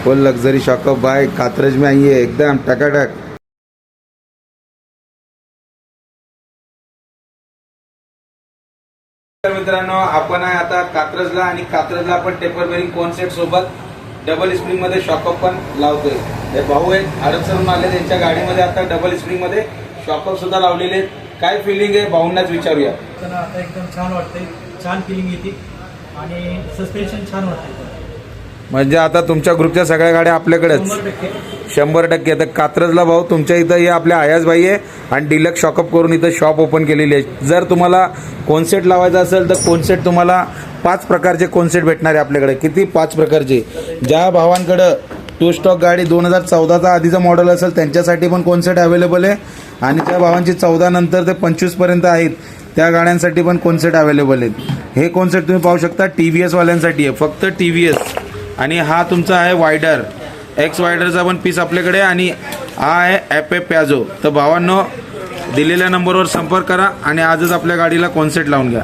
फुल luxury shock up bike Katraj में आई है, एकदम टकाटक। मित्रांनो आपण आहे आता कात्रजला आणि कात्रजला आपण टेपर बेरिंग कॉन्सेप्ट सोबत डबल स्प्रिंग मध्ये शॉकअप पण लावतोय। हे भाऊ आहेत हडपसरून आले, त्यांच्या गाडीमध्ये आता डबल स्प्रिंग मध्ये शॉकअप सुद्धा लावलेले आहेत। काय फिलिंग आहे भाऊंनाच विचारूया। आता एकदम छान वाटतंय, छान फिलिंग येते आणि सस्पेन्शन छान वाटतंय। म्हणजे आता तुमच्या ग्रुपच्या सगळ्या गाड्या आपल्याकडेच 100%। तर कात्रजला भाऊ तुमच्या इथं हे आपल्या आयास भाई आहे आणि डिलक्स शॉकअप करून इथं शॉप ओपन केलेली आहे। जर तुम्हाला कॉन्सेप्ट लावायचा असेल तर कॉन्सेप्ट तुम्हाला 5 प्रकारचे कॉन्सेप्ट भेटणार आहे आपल्याकडे। किती 5 प्रकारचे। ज्या भावांकडे टू स्टॉक गाडी 2014चा आधीचा मॉडेल असेल त्यांच्यासाठी पण कॉन्सेप्ट अवेलेबल आहे आणि ज्या भावांची 14 नंतर ते 25 पर्यंत आहेत त्या गाड्यांसाठी पण कॉन्सेप्ट अवेलेबल आहेत। हे कॉन्सेप्ट तुम्ही पाहू शकता TVS वाल्यांसाठी आहे, फक्त TVS। आणि हा तुमचा आहे वायडर, एक्स वायडरचा पण पीस आपल्याकडे आणि हा आहे FF प्याजो। तर भावांनो दिलेल्या नंबरवर संपर्क करा आणि आजच आपल्या गाडीला कॉन्सेप्ट लावून घ्या।